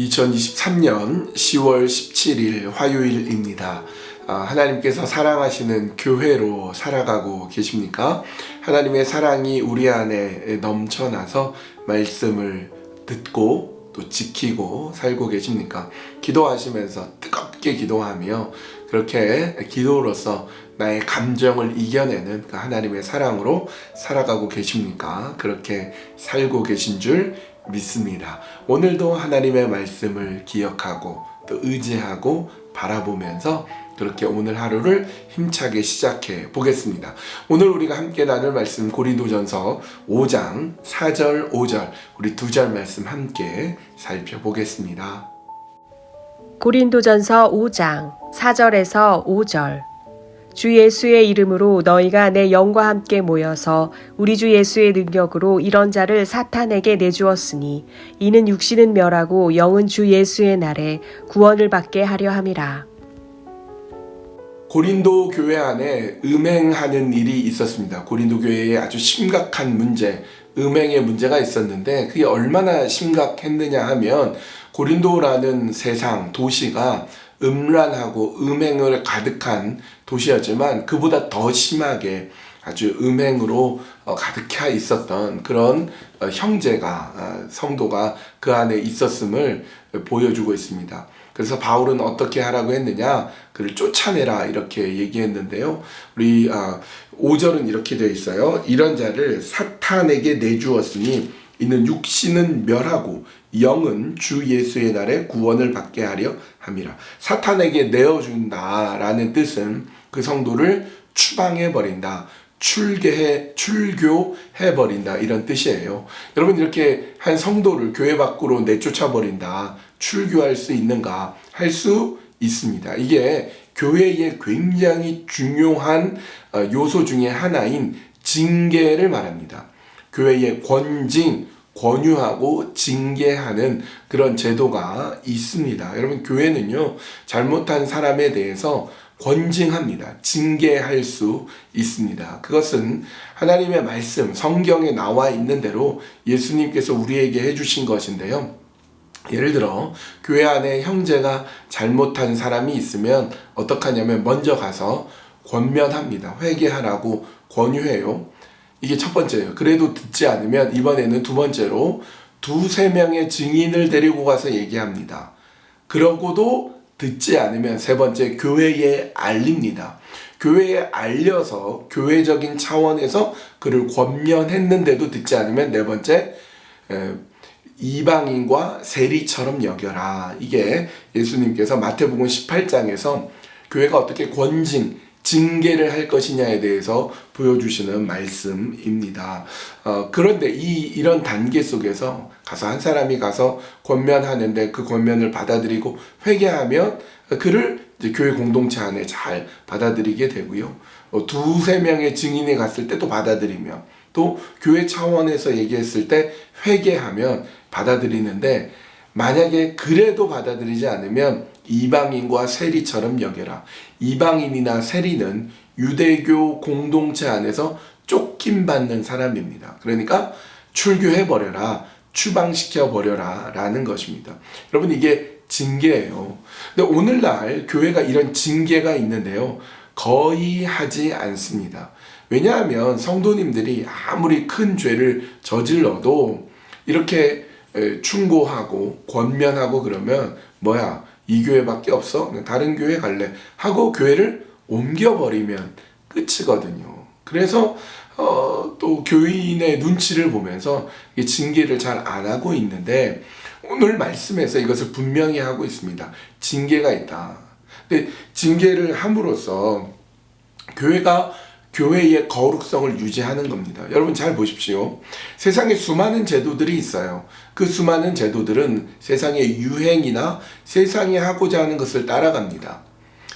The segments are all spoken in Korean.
2023년 10월 17일 화요일입니다. 하나님께서 사랑하시는 교회로 살아가고 계십니까? 하나님의 사랑이 우리 안에 넘쳐나서 말씀을 듣고 또 지키고 살고 계십니까? 기도하시면서 뜨겁게 기도하며 그렇게 기도로서 나의 감정을 이겨내는 그 하나님의 사랑으로 살아가고 계십니까? 그렇게 살고 계신 줄 믿습니다. 오늘도 하나님의 말씀을 기억하고 또 의지하고 바라보면서 그렇게 오늘 하루를 힘차게 시작해 보겠습니다. 오늘 우리가 함께 나눌 말씀 고린도전서 5장 4절 5절 우리 두 절 말씀 함께 살펴보겠습니다. 고린도전서 5장 4절에서 5절 주 예수의 이름으로 너희가 내 영과 함께 모여서 우리 주 예수의 능력으로 이런 자를 사탄에게 내주었으니 이는 육신은 멸하고 영은 주 예수의 날에 구원을 받게 하려 함이라. 고린도 교회 안에 음행하는 일이 있었습니다. 고린도 교회에 아주 심각한 문제, 음행의 문제가 있었는데 그게 얼마나 심각했느냐 하면 고린도라는 세상, 도시가 음란하고 음행을 가득한 도시였지만 그보다 더 심하게 아주 음행으로 가득해 있었던 그런 형제가 성도가 그 안에 있었음을 보여주고 있습니다. 그래서 바울은 어떻게 하라고 했느냐? 그를 쫓아내라 이렇게 얘기했는데요. 우리 5절은 이렇게 되어 있어요. 이런 자를 사탄에게 내주었으니 이는 육신은 멸하고 영은 주 예수의 날에 구원을 받게 하려 함이라. 사탄에게 내어준다라는 뜻은 그 성도를 추방해버린다. 출교해버린다 이런 뜻이에요. 여러분 이렇게 한 성도를 교회 밖으로 내쫓아버린다. 출교할 수 있는가? 할 수 있습니다. 이게 교회의 굉장히 중요한 요소 중에 하나인 징계를 말합니다. 교회의 권유하고 징계하는 그런 제도가 있습니다. 여러분 교회는요 잘못한 사람에 대해서 권징합니다. 징계할 수 있습니다. 그것은 하나님의 말씀 성경에 나와 있는 대로 예수님께서 우리에게 해주신 것인데요. 예를 들어 교회 안에 형제가 잘못한 사람이 있으면 어떻게 하냐면 먼저 가서 권면합니다. 회개하라고 권유해요. 이게 첫 번째예요. 그래도 듣지 않으면 이번에는 두 번째로 두세 명의 증인을 데리고 가서 얘기합니다. 그러고도 듣지 않으면 세 번째 교회에 알립니다. 교회에 알려서 교회적인 차원에서 그를 권면했는데도 듣지 않으면 네 번째 이방인과 세리처럼 여겨라. 이게 예수님께서 마태복음 18장에서 교회가 어떻게 징계를 할 것이냐에 대해서 보여주시는 말씀입니다. 그런데 이런 단계 속에서 한 사람이 가서 권면하는데 그 권면을 받아들이고 회개하면 그를 이제 교회 공동체 안에 잘 받아들이게 되고요. 두세 명의 증인이 갔을 때 또 받아들이면 또 교회 차원에서 얘기했을 때 회개하면 받아들이는데 만약에 그래도 받아들이지 않으면 이방인과 세리처럼 여겨라. 이방인이나 세리는 유대교 공동체 안에서 쫓김받는 사람입니다. 그러니까 출교해버려라, 추방시켜버려라 라는 것입니다. 여러분 이게 징계예요. 근데 오늘날 교회가 이런 징계가 있는데요. 거의 하지 않습니다. 왜냐하면 성도님들이 아무리 큰 죄를 저질러도 이렇게 충고하고 권면하고 그러면 이 교회밖에 없어? 다른 교회 갈래? 하고 교회를 옮겨버리면 끝이거든요. 그래서 또 교인의 눈치를 보면서 징계를 잘 안 하고 있는데 오늘 말씀에서 이것을 분명히 하고 있습니다. 징계가 있다. 근데 징계를 함으로써 교회가 교회의 거룩성을 유지하는 겁니다. 여러분 잘 보십시오. 세상에 수많은 제도들이 있어요. 그 수많은 제도들은 세상의 유행이나 세상이 하고자 하는 것을 따라갑니다.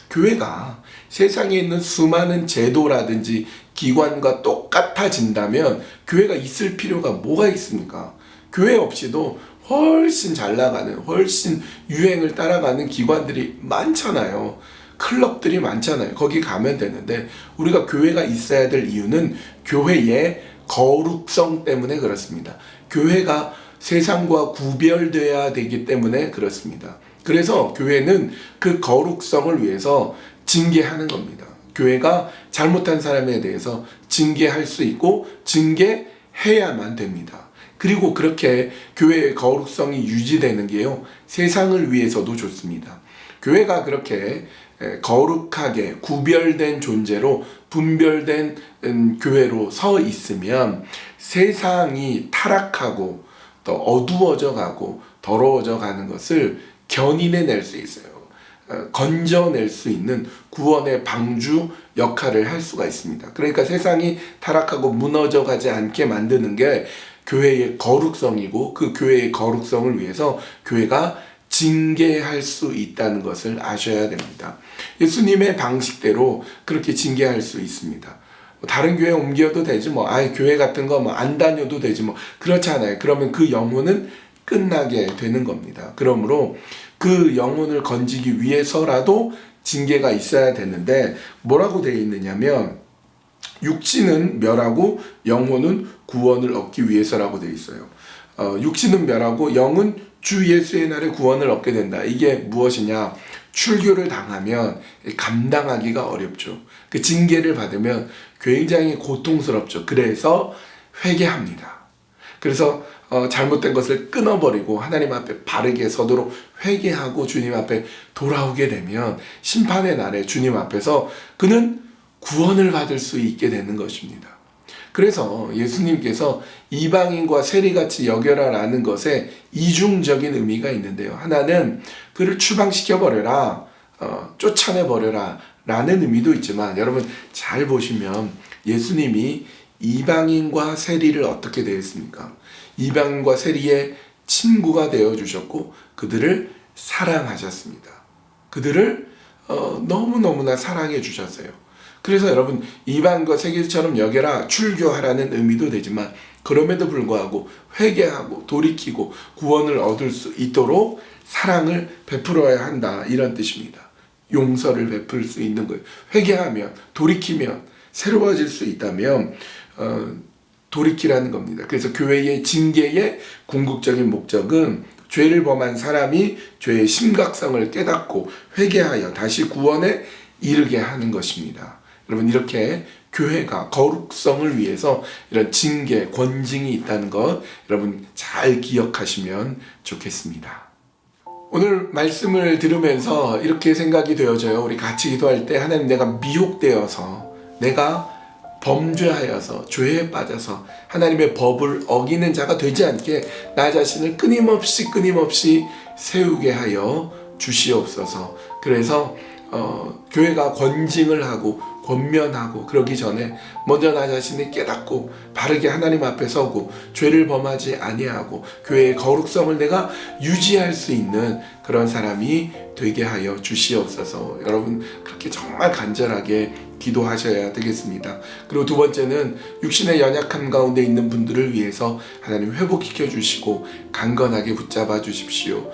교회가 세상에 있는 수많은 제도라든지 기관과 똑같아진다면 교회가 있을 필요가 뭐가 있습니까? 교회 없이도 훨씬 잘 나가는, 훨씬 유행을 따라가는 기관들이 많잖아요. 클럽들이 많잖아요. 거기 가면 되는데 우리가 교회가 있어야 될 이유는 교회의 거룩성 때문에 그렇습니다. 교회가 세상과 구별되어야 되기 때문에 그렇습니다. 그래서 교회는 그 거룩성을 위해서 징계하는 겁니다. 교회가 잘못한 사람에 대해서 징계할 수 있고 징계해야만 됩니다. 그리고 그렇게 교회의 거룩성이 유지되는 게요, 세상을 위해서도 좋습니다. 교회가 그렇게 거룩하게 구별된 존재로 분별된 교회로 서 있으면 세상이 타락하고 또 어두워져 가고 더러워져 가는 것을 견인해낼 수 있어요. 건져낼 수 있는 구원의 방주 역할을 할 수가 있습니다. 그러니까 세상이 타락하고 무너져 가지 않게 만드는 게 교회의 거룩성이고, 그 교회의 거룩성을 위해서 교회가 징계할 수 있다는 것을 아셔야 됩니다. 예수님의 방식대로 그렇게 징계할 수 있습니다. 다른 교회 옮겨도 되지 뭐, 교회 같은 거 뭐 안 다녀도 되지 뭐, 그렇지 않아요. 그러면 그 영혼은 끝나게 되는 겁니다. 그러므로 그 영혼을 건지기 위해서라도 징계가 있어야 되는데, 뭐라고 되어 있느냐면 육신은 멸하고 영혼은 구원을 얻기 위해서라고 되어 있어요. 육신은 멸하고 영은 주 예수의 날에 구원을 얻게 된다. 이게 무엇이냐? 출교를 당하면 감당하기가 어렵죠. 그 징계를 받으면 굉장히 고통스럽죠. 그래서 회개합니다. 그래서 잘못된 것을 끊어버리고 하나님 앞에 바르게 서도록 회개하고 주님 앞에 돌아오게 되면 심판의 날에 주님 앞에서 그는 구원을 받을 수 있게 되는 것입니다. 그래서 예수님께서 이방인과 세리같이 여겨라라는 것에 이중적인 의미가 있는데요. 하나는 그를 추방시켜버려라, 쫓아내버려라 라는 의미도 있지만, 여러분 잘 보시면 예수님이 이방인과 세리를 어떻게 대했습니까? 이방인과 세리의 친구가 되어주셨고 그들을 사랑하셨습니다. 그들을 너무너무나 사랑해 주셨어요. 그래서 여러분, 이방과 세계처럼 여겨라, 출교하라는 의미도 되지만, 그럼에도 불구하고 회개하고 돌이키고 구원을 얻을 수 있도록 사랑을 베풀어야 한다, 이런 뜻입니다. 용서를 베풀 수 있는 거예요. 회개하면, 돌이키면, 새로워질 수 있다면 돌이키라는 겁니다. 그래서 교회의 징계의 궁극적인 목적은 죄를 범한 사람이 죄의 심각성을 깨닫고 회개하여 다시 구원에 이르게 하는 것입니다. 여러분, 이렇게 교회가 거룩성을 위해서 이런 징계, 권징이 있다는 것 여러분 잘 기억하시면 좋겠습니다. 오늘 말씀을 들으면서 이렇게 생각이 되어져요. 우리 같이 기도할 때, 하나님, 내가 미혹되어서, 내가 범죄하여서 죄에 빠져서 하나님의 법을 어기는 자가 되지 않게 나 자신을 끊임없이 세우게 하여 주시옵소서. 그래서 교회가 권징을 하고 권면하고 그러기 전에 먼저 나 자신이 깨닫고 바르게 하나님 앞에 서고 죄를 범하지 아니하고 교회의 거룩성을 내가 유지할 수 있는 그런 사람이 되게 하여 주시옵소서. 여러분, 그렇게 정말 간절하게 기도하셔야 되겠습니다. 그리고 두 번째는 육신의 연약함 가운데 있는 분들을 위해서 하나님 회복시켜 주시고 강건하게 붙잡아 주십시오.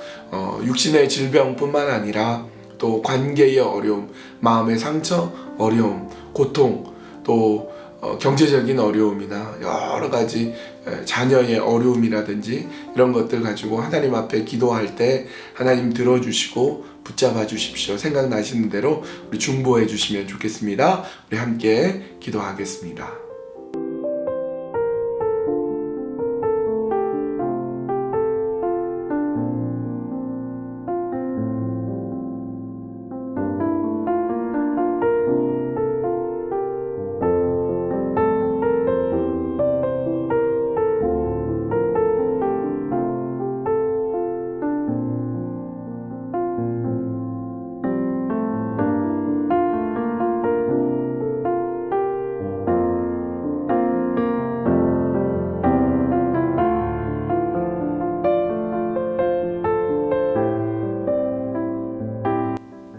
육신의 질병뿐만 아니라 또 관계의 어려움, 마음의 상처, 어려움, 고통, 또 경제적인 어려움이나 여러 가지 자녀의 어려움이라든지 이런 것들 가지고 하나님 앞에 기도할 때 하나님 들어주시고 붙잡아 주십시오. 생각나시는 대로 우리 중보해 주시면 좋겠습니다. 우리 함께 기도하겠습니다.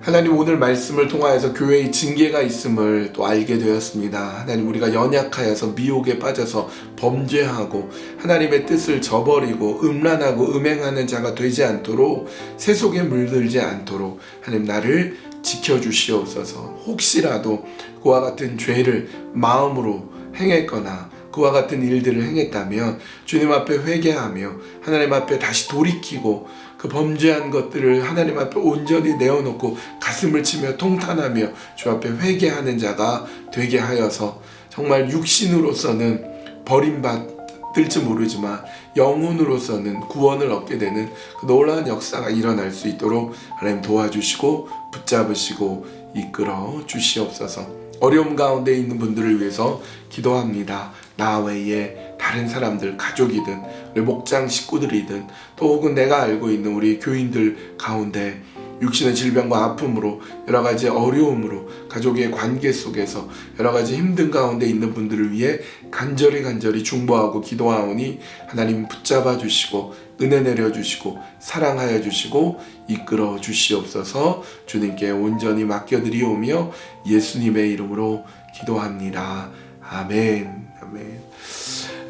하나님, 오늘 말씀을 통하여서 교회의 징계가 있음을 또 알게 되었습니다. 하나님, 우리가 연약하여서 미혹에 빠져서 범죄하고 하나님의 뜻을 저버리고 음란하고 음행하는 자가 되지 않도록, 세속에 물들지 않도록 하나님 나를 지켜주시옵소서. 혹시라도 그와 같은 죄를 마음으로 행했거나 그와 같은 일들을 행했다면 주님 앞에 회개하며 하나님 앞에 다시 돌이키고 그 범죄한 것들을 하나님 앞에 온전히 내어놓고 가슴을 치며 통탄하며 주 앞에 회개하는 자가 되게 하여서 정말 육신으로서는 버림받을지 모르지만 영혼으로서는 구원을 얻게 되는 그 놀라운 역사가 일어날 수 있도록 하나님 도와주시고 붙잡으시고 이끌어 주시옵소서. 어려움 가운데 있는 분들을 위해서 기도합니다. 나 외에 다른 사람들, 가족이든 우리 목장 식구들이든 또 혹은 내가 알고 있는 우리 교인들 가운데 육신의 질병과 아픔으로 여러 가지 어려움으로 가족의 관계 속에서 여러 가지 힘든 가운데 있는 분들을 위해 간절히 중보하고 기도하오니 하나님 붙잡아 주시고 은혜 내려 주시고 사랑하여 주시고 이끌어 주시옵소서. 주님께 온전히 맡겨드리오며 예수님의 이름으로 기도합니다. 아멘. 아멘.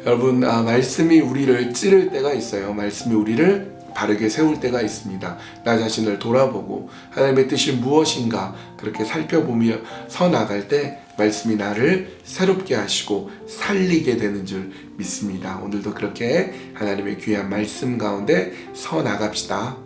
여러분, 말씀이 우리를 찌를 때가 있어요. 말씀이 우리를 바르게 세울 때가 있습니다. 나 자신을 돌아보고 하나님의 뜻이 무엇인가 그렇게 살펴보며 서 나갈 때 말씀이 나를 새롭게 하시고 살리게 되는 줄 믿습니다. 오늘도 그렇게 하나님의 귀한 말씀 가운데 서 나갑시다.